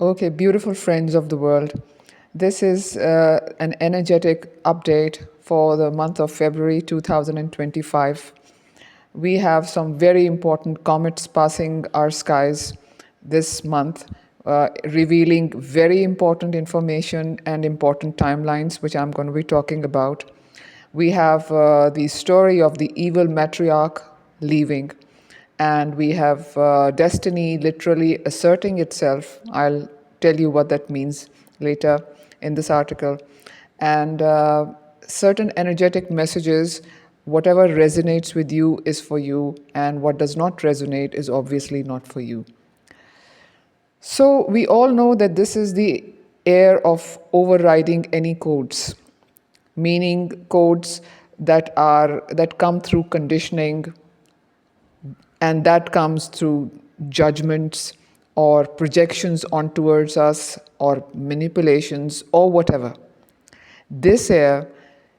Okay, beautiful friends of the world. This is an energetic update for the month of February 2025. We have some very important comets passing our skies this month, revealing very important information and important timelines, which I'm going to be talking about. We have the story of the evil matriarch leaving, and we have destiny literally asserting itself. I'll tell you what that means later in this article. And certain energetic messages, whatever resonates with you is for you, and what does not resonate is obviously not for you. So we all know that this is the air of overriding any codes, meaning codes that come through conditioning, and that comes through judgments or projections on towards us or manipulations or whatever. This air,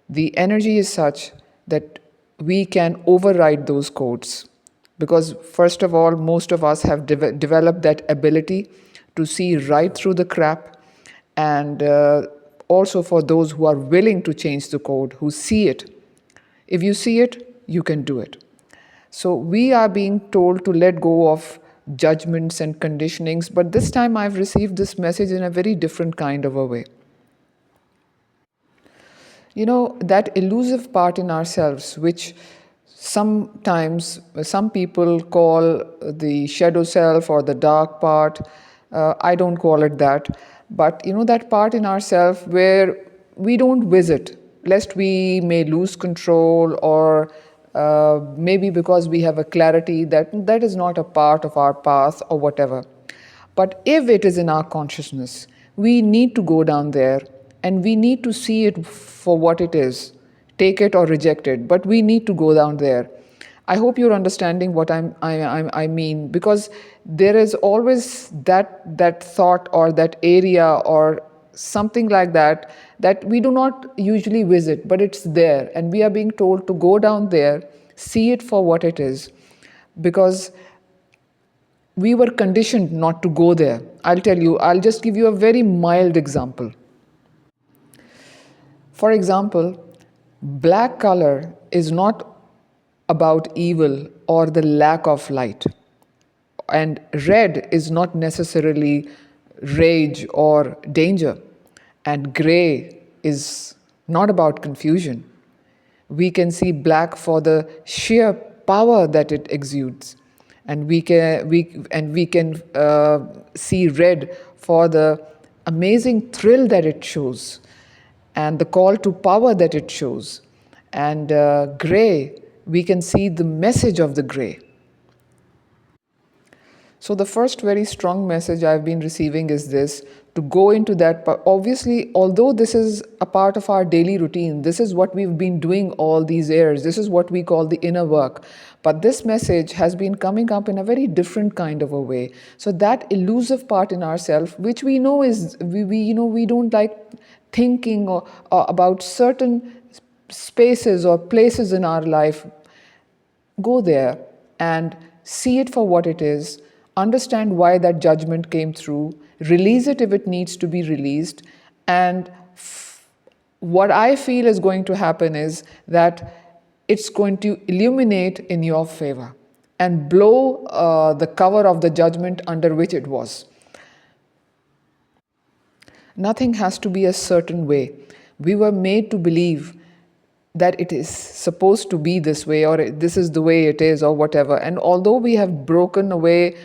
the energy is such that we can override those codes, because first of all, most of us have developed that ability to see right through the crap, and also for those who are willing to change the code, who see it. If you see it, you can do it. So we are being told to let go of judgments and conditionings, but this time I've received this message in a very different kind of a way. You know, that elusive part in ourselves, which sometimes some people call the shadow self or the dark part. I don't call it that. But you know, that part in ourselves where we don't visit, lest we may lose control, or maybe because we have a clarity that that is not a part of our path or whatever. But if it is in our consciousness, we need to go down there and we need to see it for what it is, take it or reject it, but we need to go down there. I hope you're understanding what I mean, because there is always that thought or that area or something like that that we do not usually visit, but it's there, and we are being told to go down there, see it for what it is, because we were conditioned not to go there. I'll tell you, I'll just give you a very mild example. For example, black color is not about evil or the lack of light, and red is not necessarily rage or danger, and gray is not about confusion. We can see black for the sheer power that it exudes, and we can see red for the amazing thrill that it shows, and the call to power that it shows. And gray, we can see the message of the gray. So, the first very strong message I've been receiving is this: to go into that. Obviously, although this is a part of our daily routine, this is what we've been doing all these years, this is what we call the inner work. But this message has been coming up in a very different kind of a way. So, that elusive part in ourselves, which we know is, we don't like thinking or about certain spaces or places in our life. Go there and see it for what it is, understand why that judgment came through, release it if it needs to be released. And what I feel is going to happen is that it's going to illuminate in your favor and blow the cover of the judgment under which it was. Nothing has to be a certain way. We were made to believe that it is supposed to be this way, or this is the way it is, or whatever. And although we have broken away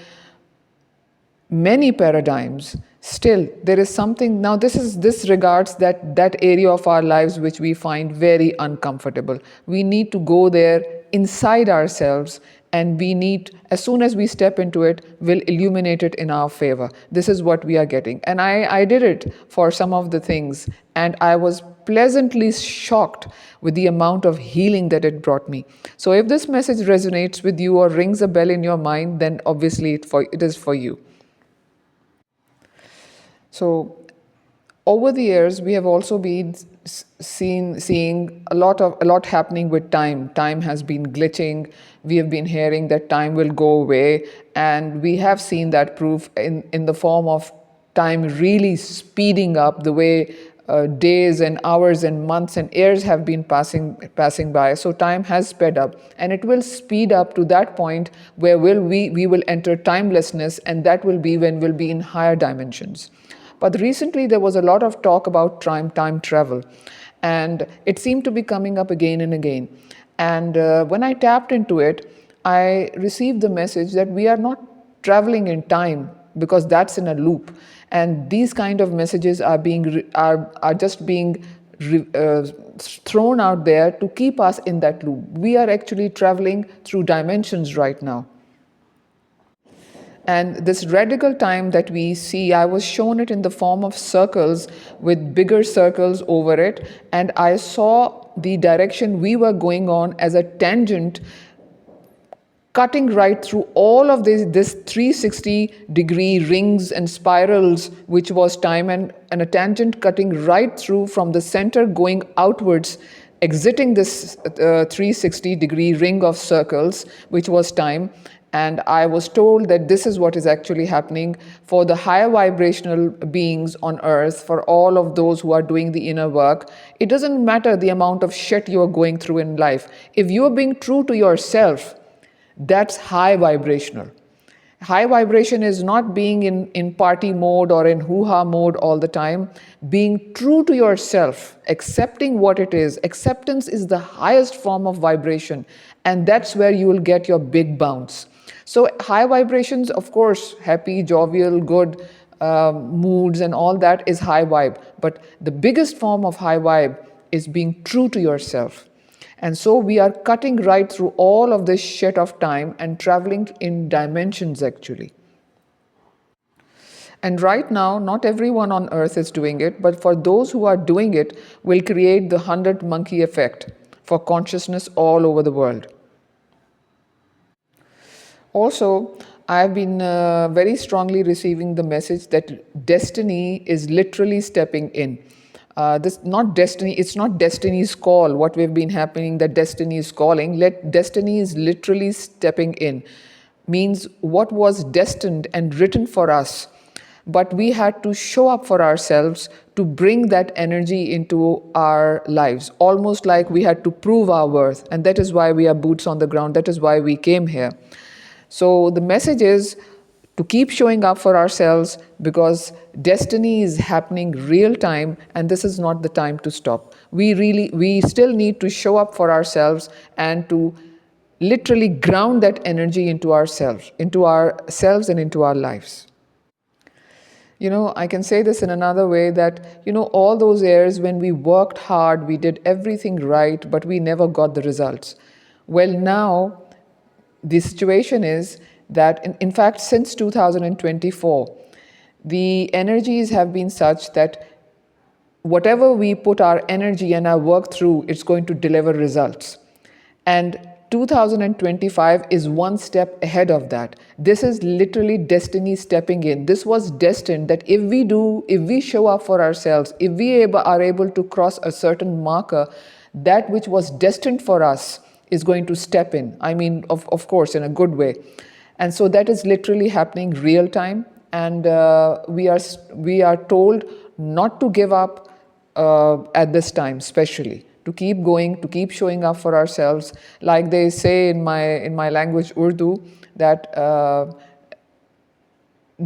many paradigms, still there is something. Now this regards that area of our lives which we find very uncomfortable. We need to go there inside ourselves, and we need, as soon as we step into it, will illuminate it in our favor. This is what we are getting. And I did it for some of the things, and I was pleasantly shocked with the amount of healing that it brought me. So if this message resonates with you or rings a bell in your mind, then obviously it is for you. So over the years, we have also been seeing a lot happening with time. Time has been glitching. We have been hearing that time will go away, and we have seen that proof in the form of time really speeding up the way days and hours and months and years have been passing by. So time has sped up, and it will speed up to that point where we will enter timelessness, and that will be when we'll be in higher dimensions. But recently there was a lot of talk about time travel, and it seemed to be coming up again and again. And when I tapped into it, I received the message that we are not traveling in time, because that's in a loop. And these kind of messages are just being thrown out there to keep us in that loop. We are actually traveling through dimensions right now. And this radical time that we see, I was shown it in the form of circles with bigger circles over it. And I saw the direction we were going on as a tangent cutting right through all of this 360-degree rings and spirals, which was time, and a tangent cutting right through from the center going outwards, exiting this 360-degree ring of circles, which was time. And I was told that this is what is actually happening for the higher vibrational beings on earth, for all of those who are doing the inner work. It doesn't matter the amount of shit you are going through in life. If you are being true to yourself, that's high vibrational. High vibration is not being in party mode or in hoo-ha mode all the time. Being true to yourself, accepting what it is. Acceptance is the highest form of vibration, and that's where you will get your big bounce. So high vibrations, of course, happy, jovial, good moods and all that is high vibe. But the biggest form of high vibe is being true to yourself. And so we are cutting right through all of this shit of time and traveling in dimensions actually. And right now, not everyone on earth is doing it, but for those who are doing it, will create the 100 monkey effect for consciousness all over the world. Also, I've been very strongly receiving the message that destiny is literally stepping in. This not destiny, it's not destiny's call, what we've been happening, that destiny is calling. Destiny is literally stepping in. Means what was destined and written for us, but we had to show up for ourselves to bring that energy into our lives. Almost like we had to prove our worth. And that is why we are boots on the ground. That is why we came here. So the message is to keep showing up for ourselves, because destiny is happening real time, and this is not the time to stop. We still need to show up for ourselves and to literally ground that energy into ourselves and into our lives. I can say this in another way that, all those years when we worked hard, we did everything right, but we never got the results. Well, now the situation is that, in fact, since 2024, the energies have been such that whatever we put our energy and our work through, it's going to deliver results. And 2025 is one step ahead of that. This is literally destiny stepping in. This was destined that if we show up for ourselves, if we are able to cross a certain marker, that which was destined for us is going to step in. I mean, of course, in a good way. And so that is literally happening real time. And we are told not to give up at this time, especially. To keep going, to keep showing up for ourselves. Like they say in my language, Urdu, that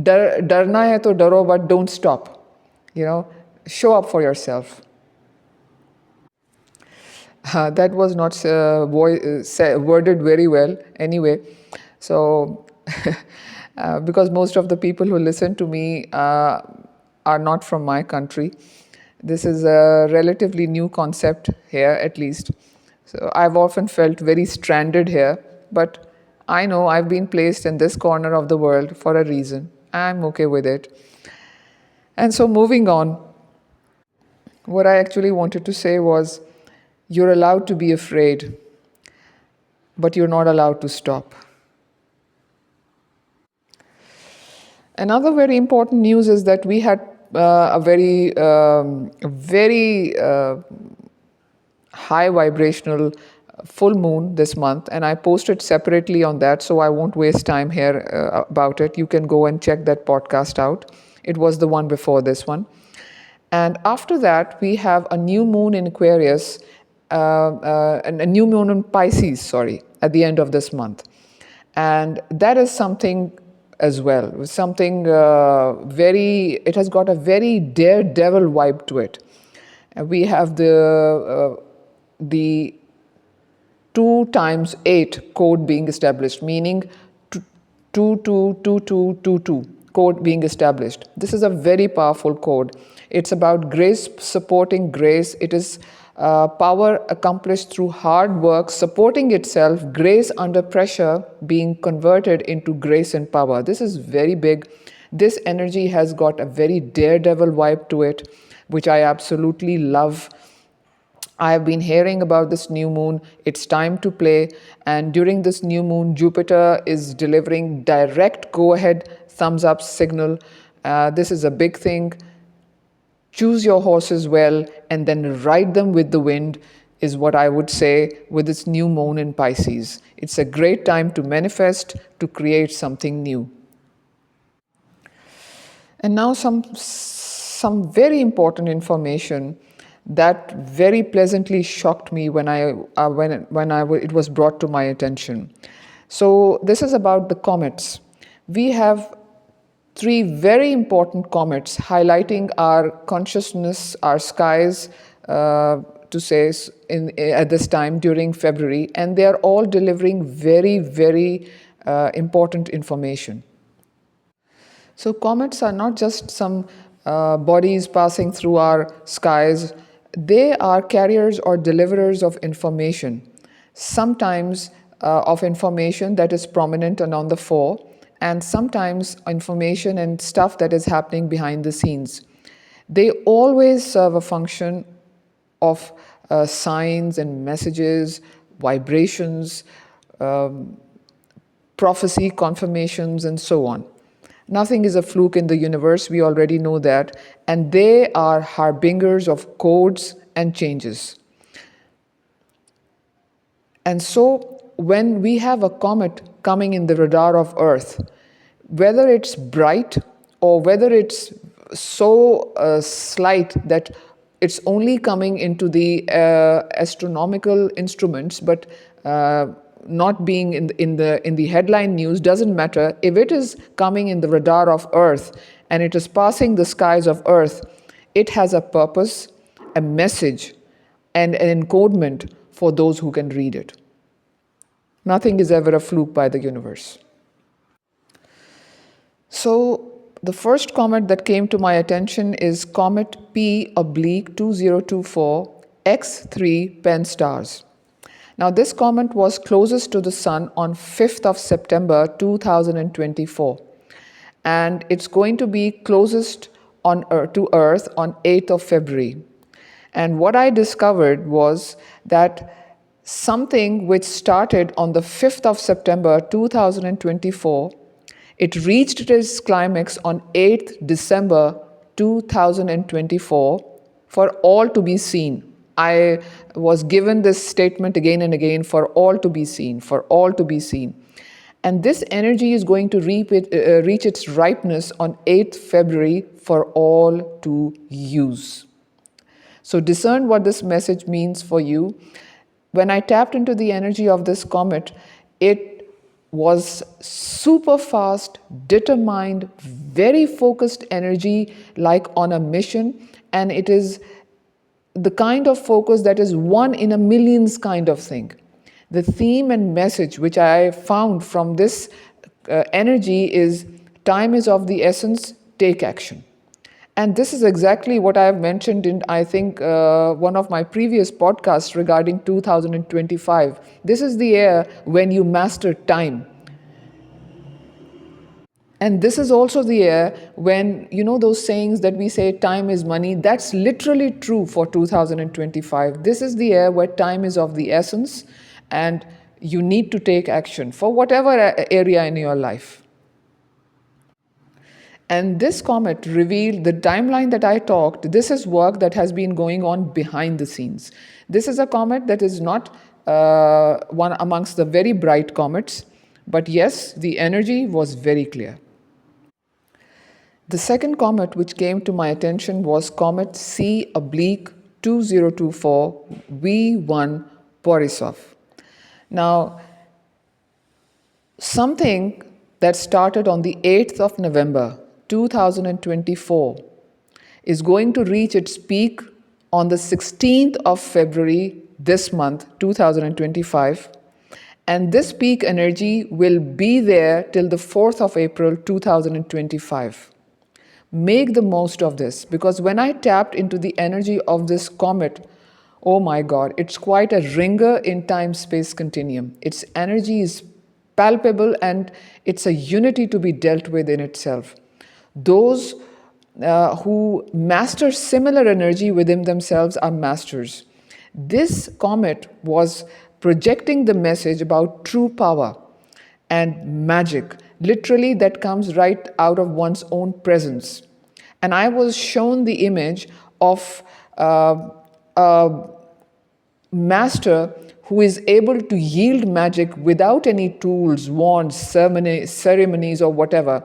darna hai to daro, but don't stop. Show up for yourself. That was not worded very well anyway. So, because most of the people who listen to me are not from my country. This is a relatively new concept here, at least. So I've often felt very stranded here, but I know I've been placed in this corner of the world for a reason. I'm okay with it. And so moving on, what I actually wanted to say was, you're allowed to be afraid, but you're not allowed to stop. Another very important news is that we had a very high vibrational full moon this month, and I posted separately on that, so I won't waste time here about it. You can go and check that podcast out. It was the one before this one. And after that, we have a new moon in Aquarius, and a new moon in Pisces, sorry, at the end of this month. And that is something as well, something it has got a very daredevil vibe to it. We have the 2 times 8 code being established, meaning 222222 code being established. This is a very powerful code. It's about grace supporting grace. It is power accomplished through hard work, supporting itself, grace under pressure being converted into grace and power. This is very big. This energy has got a very daredevil vibe to it, which I absolutely love. I have been hearing about this new moon. It's time to play. And during this new moon, Jupiter is delivering direct go-ahead, thumbs up signal. This is a big thing. Choose your horses well and then ride them with the wind, is what I would say with this new moon in Pisces. It's a great time to manifest, to create something new. And now some very important information that very pleasantly shocked me when it was brought to my attention. So this is about the comets. We have 3 very important comets highlighting our consciousness, our skies, to say at this time during February, and they are all delivering very, very important information. So comets are not just some bodies passing through our skies. They are carriers or deliverers of information, sometimes of information that is prominent and on the fore, and sometimes information and stuff that is happening behind the scenes. They always serve a function of signs and messages, vibrations, prophecy, confirmations, and so on. Nothing is a fluke in the universe, we already know that, and they are harbingers of codes and changes. And so when we have a comet coming in the radar of Earth, whether it's bright or whether it's so slight that it's only coming into the astronomical instruments, but not being in the headline news, doesn't matter. If it is coming in the radar of Earth and it is passing the skies of Earth, it has a purpose, a message, and an encodement for those who can read it. Nothing is ever a fluke by the universe. So the first comet that came to my attention is comet P/2024 X3 Pan-STARRS. Now this comet was closest to the Sun on 5th of September 2024, and it's going to be closest to Earth on 8th of February. And what I discovered was that something which started on the 5th of September 2024, it reached its climax on 8th December 2024 for all to be seen. I was given this statement again and again, for all to be seen, for all to be seen. And this energy is going to reach its ripeness on 8th February for all to use. So discern what this message means for you. When I tapped into the energy of this comet, it was super fast, determined, very focused energy, like on a mission, and it is the kind of focus that is 1 in a millions kind of thing. The theme and message which I found from this energy is, time is of the essence, take action. And this is exactly what I have mentioned in, I think, one of my previous podcasts regarding 2025. This is the year when you master time. And this is also the year when, you know, those sayings that we say time is money, that's literally true for 2025. This is the year where time is of the essence and you need to take action for whatever area in your life. And this comet revealed the timeline that I talked. This is work that has been going on behind the scenes. This is a comet that is not one amongst the very bright comets, but yes, the energy was very clear. The second comet which came to my attention was comet C oblique 2024 V1 Borisov. Now, something that started on the 8th of November 2024 is going to reach its peak on the 16th of February this month 2025, and this peak energy will be there till the 4th of April 2025. Make the most of this, because when I tapped into the energy of this comet, oh my God, it's quite a ringer in time-space continuum. Its energy is palpable and it's a unity to be dealt with in itself. Those who master similar energy within themselves are masters. This comet was projecting the message about true power and magic, literally, that comes right out of one's own presence. And I was shown the image of a master who is able to yield magic without any tools, wands, ceremonies, or whatever.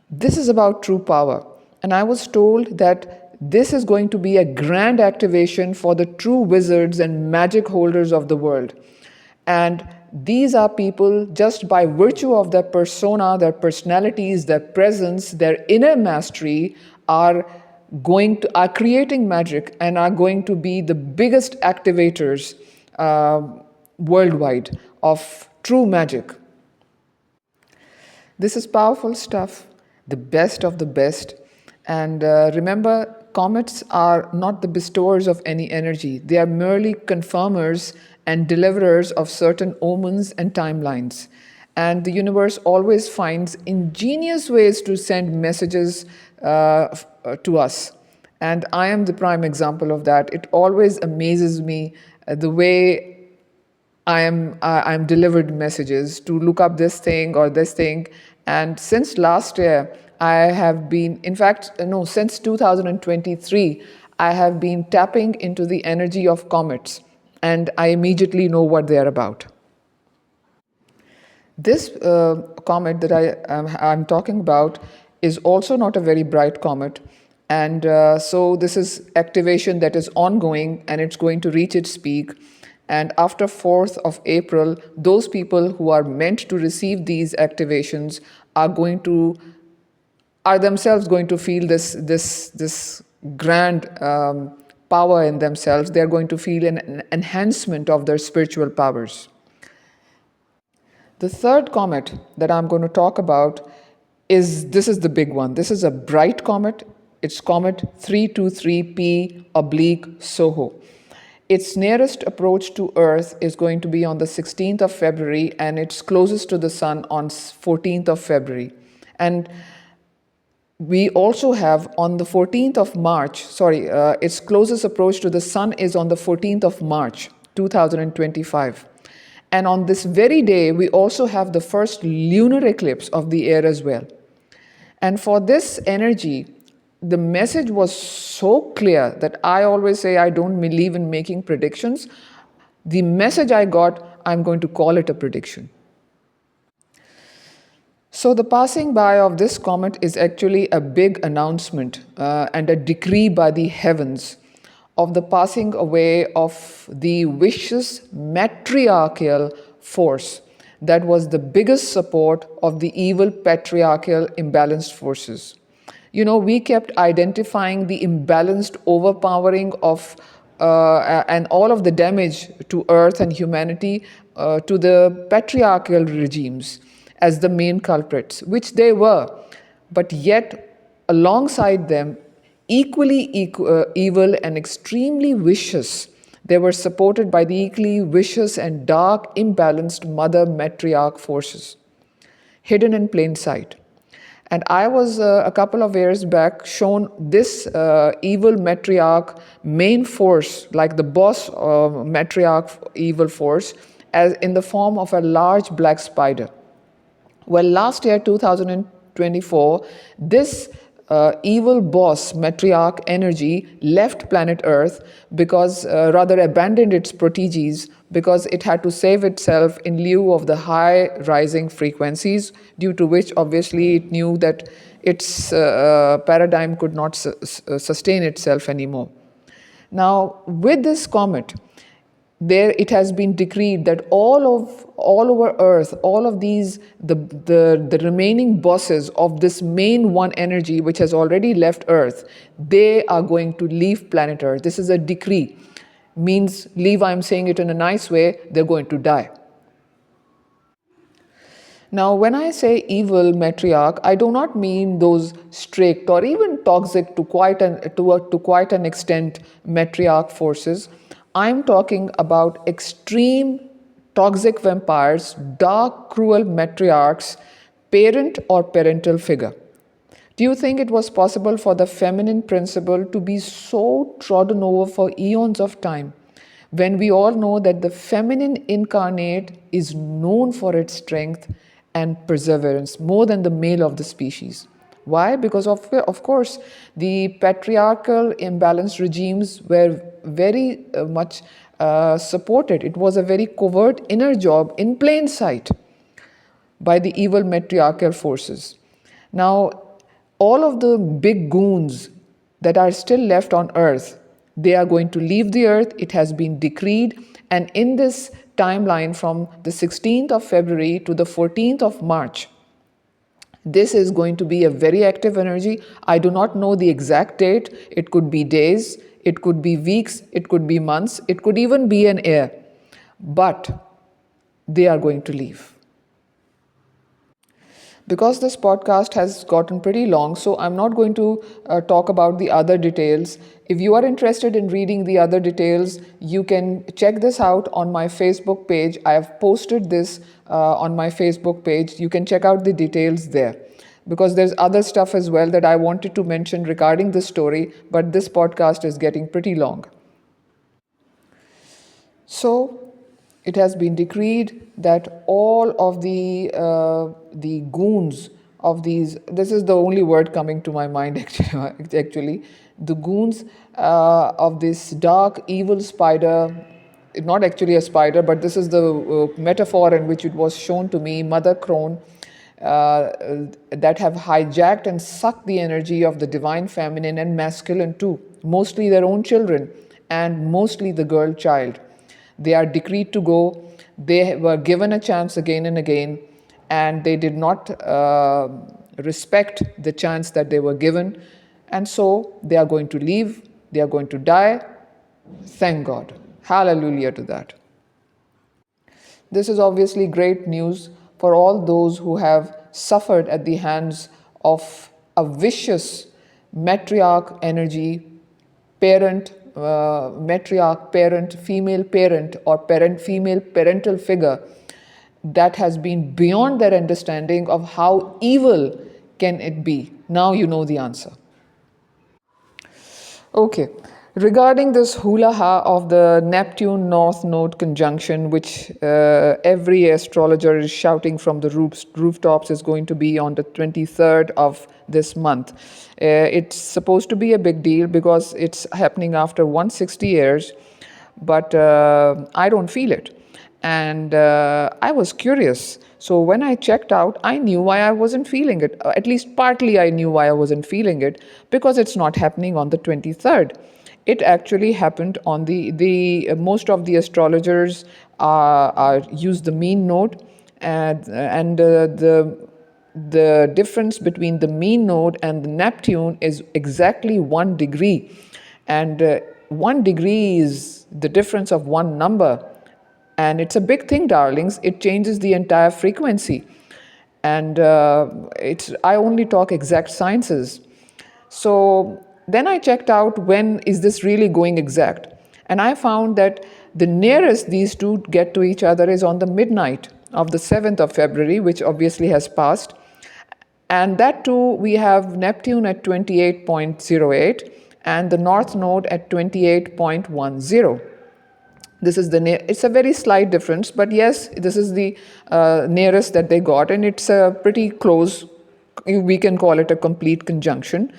This is about true power. And I was told that this is going to be a grand activation for the true wizards and magic holders of the world. And these are people, just by virtue of their persona, their personalities, their presence, their inner mastery, are creating magic and are going to be the biggest activators worldwide of true magic. This is powerful stuff, the best of the best. And remember, comets are not the bestowers of any energy. They are merely confirmers and deliverers of certain omens and timelines. And the universe always finds ingenious ways to send messages to us. And I am the prime example of that. It always amazes me the way I'm delivered messages to look up this thing or this thing. And since last year, I have been, in fact, no, since 2023, I have been tapping into the energy of comets, and I immediately know what they are about. This comet that I'm talking about is also not a very bright comet. And so this is activation that is ongoing, and it's going to reach its peak. And after 4th of April, those people who are meant to receive these activations are themselves going to feel this grand power in themselves. They're going to feel an enhancement of their spiritual powers. The third comet that I'm going to talk about is the big one. This is a bright comet. It's comet 323P oblique Soho. Its nearest approach to Earth is going to be on the 16th of February, and it's closest to the Sun on 14th of February. And we also have on the 14th of March, its closest approach to the Sun is on the 14th of March, 2025. And on this very day, we also have the first lunar eclipse of the year as well. And for this energy, the message was so clear that I always say I don't believe in making predictions. The message I got, I'm going to call it a prediction. So the passing by of this comet is actually a big announcement and a decree by the heavens of the passing away of the vicious matriarchal force that was the biggest support of the evil patriarchal imbalanced forces. You know, we kept identifying the imbalanced overpowering of and all of the damage to Earth and humanity to the patriarchal regimes as the main culprits, which they were. But yet, alongside them, equally evil and extremely vicious, they were supported by the equally vicious and dark, imbalanced mother matriarch forces, hidden in plain sight. And I was a couple of years back shown this evil matriarch main force, like the boss matriarch evil force, as in the form of a large black spider. Well, last year, 2024, this evil boss matriarch energy left planet Earth because rather abandoned its proteges because it had to save itself in lieu of the high rising frequencies, due to which obviously it knew that its paradigm could not sustain itself anymore. Now, with this comet, there it has been decreed that all over Earth, all of these the remaining bosses of this main one energy which has already left Earth, they are going to leave planet Earth. This is a decree. Means leave, I'm saying it in a nice way, they're going to die. Now, when I say evil matriarch, I do not mean those strict or even toxic to quite an extent matriarch forces. I'm talking about extreme toxic vampires, dark, cruel matriarchs, parent or parental figure. Do you think it was possible for the feminine principle to be so trodden over for eons of time, when we all know that the feminine incarnate is known for its strength and perseverance more than the male of the species? Why? Because of course, the patriarchal imbalanced regimes were very much supported. It was a very covert inner job in plain sight by the evil matriarchal forces. Now, all of the big goons that are still left on earth, they are going to leave the earth. It has been decreed. And in this timeline from the 16th of February to the 14th of March, this is going to be a very active energy. I do not know the exact date. It could be days, it could be weeks, it could be months, it could even be an year. But they are going to leave. Because this podcast has gotten pretty long, so I'm not going to talk about the other details. If you are interested in reading the other details, you can check this out on my Facebook page. I have posted this on my Facebook page. You can check out the details there, because there's other stuff as well that I wanted to mention regarding this story, but this podcast is getting pretty long. So, it has been decreed that all of the goons of these, this is the only word coming to my mind actually, the goons of this dark evil spider, not actually a spider, but this is the metaphor in which it was shown to me, mother crone, that have hijacked and sucked the energy of the divine feminine and masculine too, mostly their own children and mostly the girl child. They are decreed to go. They were given a chance again and again, and they did not respect the chance that they were given. And so they are going to leave. They are going to die. Thank God. Hallelujah to that. This is obviously great news for all those who have suffered at the hands of a vicious matriarch energy, parent, matriarch, parent, female parent, or parent, female parental figure that has been beyond their understanding of how evil can it be. Now you know the answer. Okay. Regarding this hula ha of the Neptune North Node conjunction, which every astrologer is shouting from the rooftops is going to be on the 23rd of this month. It's supposed to be a big deal because it's happening after 160 years, but I don't feel it. And I was curious. So when I checked out, I knew why I wasn't feeling it. At least partly I knew why I wasn't feeling it, because it's not happening on the 23rd. It actually happened on the most of the astrologers use the mean node, and the difference between the mean node and the Neptune is exactly 1 degree, and 1 degree is the difference of one number, and it's a big thing, darlings. It changes the entire frequency, and I only talk exact sciences. So then I checked out when is this really going exact. And I found that the nearest these two get to each other is on the midnight of the 7th of February, which obviously has passed. And that too, we have Neptune at 28.08 and the North Node at 28.10. This is it's a very slight difference, but yes, this is the nearest that they got, and it's pretty close. We can call it a complete conjunction.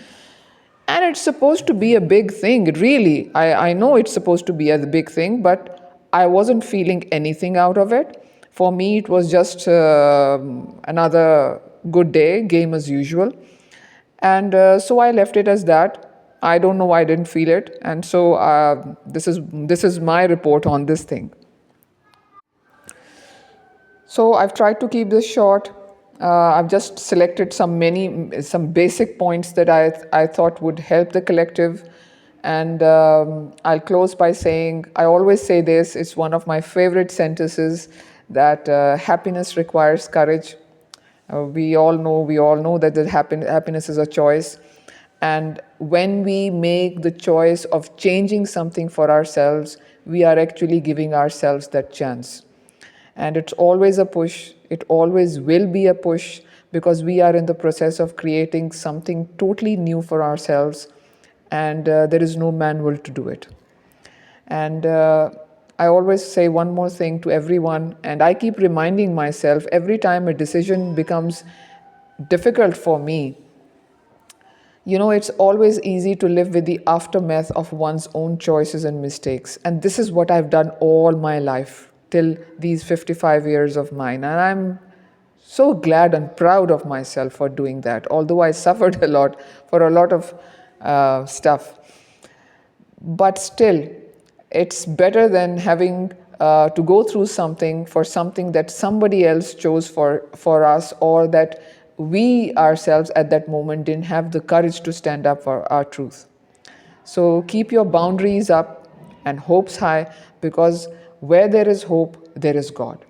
And it's supposed to be a big thing, really. I know it's supposed to be a big thing, but I wasn't feeling anything out of it. For me, it was just another good day, game as usual. And so I left it as that. I don't know why I didn't feel it. And so this is my report on this thing. So I've tried to keep this short. I've just selected some basic points that I thought would help the collective, and I'll close by saying I always say this. It's one of my favorite sentences that happiness requires courage. We all know that happiness is a choice, and when we make the choice of changing something for ourselves, we are actually giving ourselves that chance. And it's always a push, it always will be a push, because we are in the process of creating something totally new for ourselves, and there is no manual to do it. And I always say one more thing to everyone, and I keep reminding myself every time a decision becomes difficult for me. It's always easy to live with the aftermath of one's own choices and mistakes. And this is what I've done all my life till these 55 years of mine. And I'm so glad and proud of myself for doing that, although I suffered a lot for a lot of stuff. But still, it's better than having to go through something for something that somebody else chose for us, or that we ourselves at that moment didn't have the courage to stand up for our truth. So keep your boundaries up and hopes high, because where there is hope, there is God.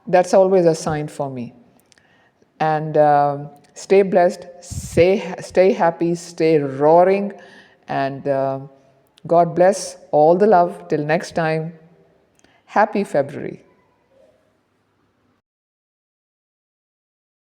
That's always a sign for me. And stay blessed, stay happy, stay roaring, and God bless. All the love. Till next time, happy February.